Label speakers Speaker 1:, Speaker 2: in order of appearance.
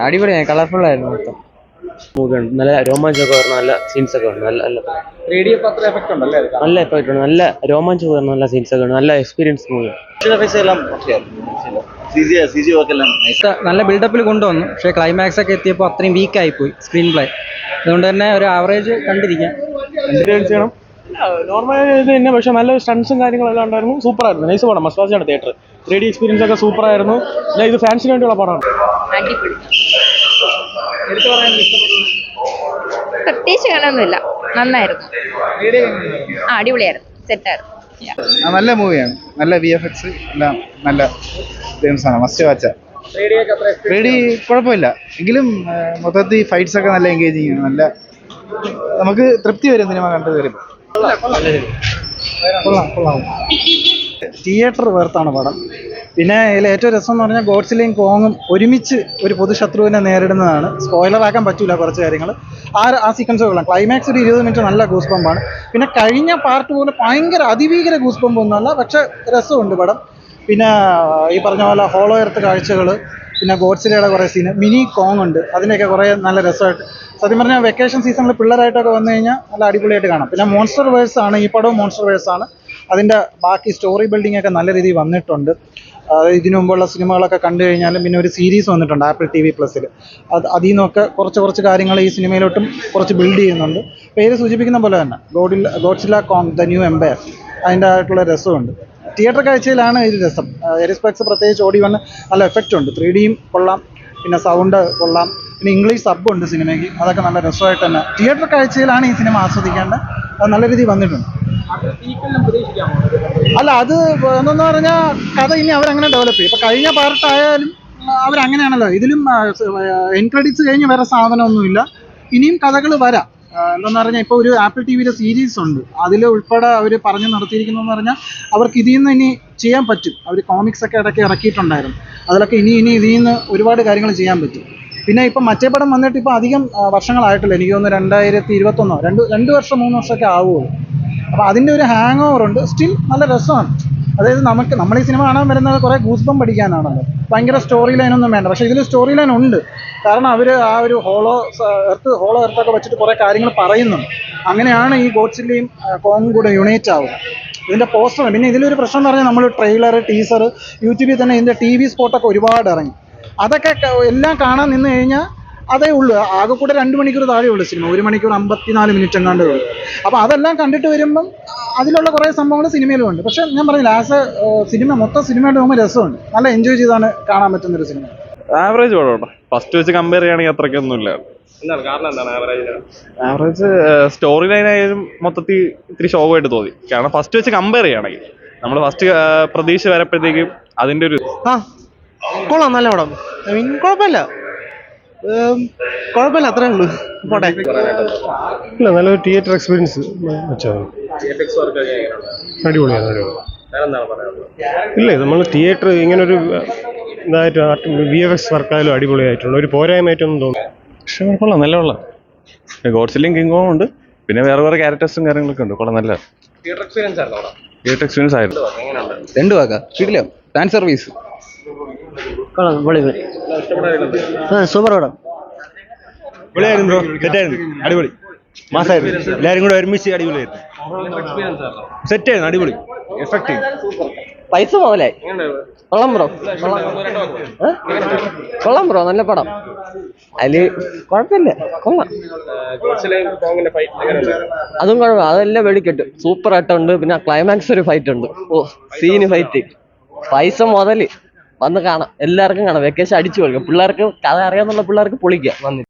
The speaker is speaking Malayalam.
Speaker 1: അടിപൊളിയായി, കളർഫുൾ ആയിരുന്നു മൊത്തം. മൂവിയാണ്, നല്ല രോമാഞ്ചമൊക്കെ, നല്ല സീൻസ് ഒക്കെ ഉണ്ട്. നല്ല നല്ല നല്ല എഫക്റ്റ് ഉണ്ട്, നല്ല രോമാഞ്ചം, നല്ല സീൻസ് ഒക്കെ ഉണ്ട്, നല്ല എക്സ്പീരിയൻസ് മൂവി.
Speaker 2: നല്ല ബിൽഡപ്പിൽ കൊണ്ടുവന്നു, പക്ഷേ ക്ലൈമാക്സ് ഒക്കെ എത്തിയപ്പോൾ അത്രയും വീക്ക് ആയിപ്പോയി സ്ക്രീൻ പ്ലേ. അതുകൊണ്ട് തന്നെ ഒരു ആവറേജ് കണ്ടിരിക്കാം.
Speaker 3: ചെയ്യണം നോർമൽ ഇത് തന്നെ, പക്ഷെ നല്ല സ്റ്റൺസും കാര്യങ്ങളെല്ലാം ഉണ്ടായിരുന്നു. സൂപ്പർ ആയിരുന്നു, നൈസ് പടം, മസ്റ്റാണ് തിയേറ്റർ. 3D എക്സ്പീരിയൻസ് ഒക്കെ സൂപ്പർ ആയിരുന്നു. ഇത് ഫാൻസിന് വേണ്ടിയുള്ള പടമാണ്.
Speaker 4: പ്രത്യേകിച്ച് കാണാനൊന്നുമില്ല, നന്നായിരുന്നു, അടിപൊളിയായിരുന്നു, സെറ്റായിരുന്നു.
Speaker 5: നല്ല മൂവിയാണ്, നല്ല VFX എല്ലാം നല്ല ആണ്, മസ്റ്റ് വാച്ച. 3D കുഴപ്പമില്ല, എങ്കിലും മൊത്തത്തിൽ ഫൈറ്റ്സ് ഒക്കെ നല്ല എൻഗേജിങ് ആണ്. നല്ല നമുക്ക് തൃപ്തി വരും സിനിമ കണ്ടു വരുമ്പോൾ. കൊള്ളാം. തിയേറ്റർ വേർത്താണ് പടം. പിന്നെ ഇതിൽ ഏറ്റവും രസം എന്ന് പറഞ്ഞാൽ ഗോഡ്സിലയും കോങ്ങും ഒരുമിച്ച് ഒരു പൊതുശത്രുവിനെ നേരിടുന്നതാണ്. സ്പോയിലർ ആക്കാൻ പറ്റില്ല കുറച്ച് കാര്യങ്ങൾ. ആ സീക്വൻസ് കൊള്ളാം. ക്ലൈമാക്സ് ഒരു 20 മിനിറ്റ് നല്ല ഗൂസ് ബമ്പാണ്. പിന്നെ കഴിഞ്ഞ പാർട്ട് പോലെ ഭയങ്കര അതിഭീകര ഗൂസ് ബമ്പ് ഒന്നുമല്ല, പക്ഷെ രസമുണ്ട് പടം. പിന്നെ ഈ പറഞ്ഞ പോലെ ഹോളോ എർത്ത് കാഴ്ചകൾ, പിന്നെ ഗോഡ്സിലയുടെ കുറേ സീന്, മിനി കോങ് ഉണ്ട്, അതിൻ്റെയൊക്കെ കുറേ നല്ല രസമായിട്ട്. സത്യം പറഞ്ഞാൽ വെക്കേഷൻ സീസണിൽ പിള്ളേരായിട്ടൊക്കെ വന്നു കഴിഞ്ഞാൽ നല്ല അടിപൊളിയായിട്ട് കാണാം. പിന്നെ മോൺസ്റ്റർ വേഴ്സ് ആണ്, ഈ പടവും മോൺസ്റ്റർ വേഴ്സ് ആണ്. അതിൻ്റെ ബാക്കി സ്റ്റോറി ബിൽഡിംഗ് ഒക്കെ നല്ല രീതിയിൽ വന്നിട്ടുണ്ട്. ഇതിനു മുമ്പുള്ള സിനിമകളൊക്കെ കണ്ടു കഴിഞ്ഞാലും പിന്നെ ഒരു സീരീസ് വന്നിട്ടുണ്ട് ആപ്പിൾ TV+. അതിൽ നിന്നൊക്കെ കുറച്ച് കാര്യങ്ങൾ ഈ സിനിമയിലോട്ടും കുറച്ച് ബിൽഡ് ചെയ്യുന്നുണ്ട്. പേര് സൂചിപ്പിക്കുന്ന പോലെ തന്നെ Godzilla Kong the new empire, അതിൻ്റെ ആയിട്ടുള്ള രസമുണ്ട്. തിയേറ്റർ കാഴ്ചയിലാണ് ഇത് രസം. എരിസ്പെക്സ് പ്രത്യേകിച്ച് ഓടി വന്ന് നല്ല എഫക്റ്റ് ഉണ്ട്, 3Dയും കൊള്ളാം, പിന്നെ സൗണ്ട് കൊള്ളാം, പിന്നെ ഇംഗ്ലീഷ് സബ് ഉണ്ട് സിനിമയ്ക്ക്, അതൊക്കെ നല്ല രസമായിട്ട് തന്നെ തിയേറ്റർ കാഴ്ചയിലാണ് ഈ സിനിമ ആസ്വദിക്കേണ്ടത്. അത് നല്ല രീതിയിൽ വന്നിട്ടുണ്ട്. അല്ല, അത് എന്തെന്ന് പറഞ്ഞാൽ കഥ ഇനി അവരങ്ങനെ ഡെവലപ്പ് ചെയ്യും. ഇപ്പം കഴിഞ്ഞ പാർട്ടായാലും അവരങ്ങനെയാണല്ലോ, ഇതിലും എൻ ക്രെഡിറ്റ്സ് കഴിഞ്ഞ് വേറെ സാധനമൊന്നുമില്ല. ഇനിയും കഥകൾ വരാം. എന്താണെന്ന് പറഞ്ഞാൽ ഇപ്പോൾ ഒരു ആപ്പിൾ TVയുടെ സീരീസ് ഉണ്ട്, അതിൽ ഉൾപ്പെടെ അവർ പറഞ്ഞു നടത്തിയിരിക്കുന്നതെന്ന് പറഞ്ഞാൽ അവർക്ക് ഇതിൽ നിന്ന് ഇനി ചെയ്യാൻ പറ്റും. അവർ കോമിക്സ് ഒക്കെ ഇടയ്ക്ക് ഇറക്കിയിട്ടുണ്ടായിരുന്നു, അതിലൊക്കെ ഇനി ഇതിൽ നിന്ന് ഒരുപാട് കാര്യങ്ങൾ ചെയ്യാൻ പറ്റും. പിന്നെ ഇപ്പം മറ്റേ പടം വന്നിട്ട് ഇപ്പോൾ അധികം വർഷങ്ങളായിട്ടില്ല, എനിക്ക് തോന്നുന്നു 2021 രണ്ട് വർഷം 3 വർഷമൊക്കെ ആവുള്ളൂ. അപ്പോൾ അതിൻ്റെ ഒരു ഹാങ് ഓവർ ഉണ്ട്. സ്റ്റിൽ നല്ല രസമാണ്. അതായത് നമ്മൾ ഈ സിനിമ കാണാൻ വരുന്നത് കുറേ ഗൂസ് ബമ്പ് അടിക്കാനാണല്ലോ, ഭയങ്കര സ്റ്റോറി ലൈനൊന്നും വേണ്ട. പക്ഷേ ഇതിൽ സ്റ്റോറി ലൈൻ ഉണ്ട്, കാരണം അവർ ആ ഒരു ഹോളോ എർത്തൊക്കെ വെച്ചിട്ട് കുറേ കാര്യങ്ങൾ പറയുന്നുണ്ട്. അങ്ങനെയാണ് ഈ ഗോഡ്സില്ലയും കോങ്ങും കൂടെ യുണൈറ്റ് ആവുക. ഇതിൻ്റെ പോസ്റ്റർ, പിന്നെ ഇതിലൊരു പ്രശ്നം എന്ന് പറഞ്ഞാൽ നമ്മൾ ട്രെയിലർ, ടീസർ, യൂട്യൂബിൽ തന്നെ ഇതിൻ്റെ TV സ്പോട്ടൊക്കെ ഒരുപാട് ഇറങ്ങി. അതൊക്കെ എല്ലാം കാണാൻ നിന്ന് കഴിഞ്ഞാൽ അതേ ഉള്ളൂ. ആകെ കൂടെ 2 മണിക്കൂർ താഴെ ഉള്ളൂ സിനിമ, 1 മണിക്കൂർ 54 മിനിറ്റ് എങ്ങാണ്ടേ ഉള്ളൂ. അപ്പോൾ അതെല്ലാം കണ്ടിട്ട് വരുമ്പം അതിലുള്ള കുറേ സംഭവങ്ങൾ സിനിമയിലും ഉണ്ട്. പക്ഷെ ഞാൻ പറഞ്ഞില്ല, മൊത്തം സിനിമയുടെ പോകുമ്പോൾ രസമുണ്ട്, നല്ല എൻജോയ് ചെയ്താണ് കാണാൻ പറ്റുന്നൊരു സിനിമ.
Speaker 3: ആവറേജ് പടം, ഫസ്റ്റ് വെച്ച് കമ്പയർ ചെയ്യുകയാണെങ്കിൽ അത്രയ്ക്കൊന്നുമില്ല. ആവറേജ് സ്റ്റോറി ലൈൻ ആയാലും മൊത്തത്തിൽ ഇത്തിരി ശോകമായിട്ട് തോന്നി. കാരണം ഫസ്റ്റ് വെച്ച് കമ്പയർ ചെയ്യുകയാണെങ്കിൽ നമ്മൾ ഫസ്റ്റ് പ്രതീക്ഷ വരപ്പോഴത്തേക്കും അതിൻ്റെ ഒരു
Speaker 1: കൊള്ളാം, നല്ല പടം. കുഴപ്പമില്ല, അത്രേ ഉള്ളൂ. പോട്ടെ.
Speaker 6: ഇല്ല, നല്ലൊരു തിയേറ്റർ എക്സ്പീരിയൻസ് അടിപൊളിയാണ്. ഇല്ല, നമ്മൾ തിയേറ്റർ ഇങ്ങനൊരു ഇതായിട്ട് VFX വർക്കായാലും അടിപൊളിയായിട്ടുണ്ട്, ഒരു പോരായ്മയായിട്ടൊന്നും തോന്നുന്നു.
Speaker 3: പക്ഷേ കൊള്ളാം, നല്ല കൊള്ളാം. ഗോഡ്സില്ലയും കിങ് കോങ്ങും ഉണ്ട്, പിന്നെ വേറെ ക്യാരക്ടേഴ്സും കാര്യങ്ങളൊക്കെ ഉണ്ട്. കൊള്ളാം, നല്ല തിയേറ്റർ എക്സ്പീരിയൻസ് ആയിരുന്നു.
Speaker 1: രണ്ട് വാക്കാ കിട്ടില്ല, ഫാൻ സർവീസ് സൂപ്പർ പടം.
Speaker 6: പൊളിയായിരുന്നു ബ്രോ, സെറ്റായിരുന്നു, അടിപൊളി, മാസായിരുന്നു. എല്ലാവരും കൂടെ ഒരുമിച്ച് അടിപൊളിയായിരുന്നു, സെറ്റായിരുന്നു, അടിപൊളി, എഫക്റ്റീവ്,
Speaker 1: പൈസ മുതലായി. കൊള്ളാം ബ്രോ, നല്ല പടം. അതില് കുഴപ്പമില്ല, കൊള്ളാം. അതും കുഴപ്പം, അതെല്ലാം വെടിക്കെട്ട് സൂപ്പർ ആയിട്ടുണ്ട്. പിന്നെ ക്ലൈമാക്സ് ഒരു ഫൈറ്റ് ഉണ്ട്, സീന് ഫൈറ്റ്. പൈസ മുതല് വന്ന് കാണാം, എല്ലാവർക്കും കാണാം. വെക്കേഷൻ അടിച്ചു കൊടുക്കാം, പിള്ളേർക്ക് കഥ അറിയാന്നുള്ള പിള്ളേർക്ക് പൊളിക്കാം വന്നിട്ട്.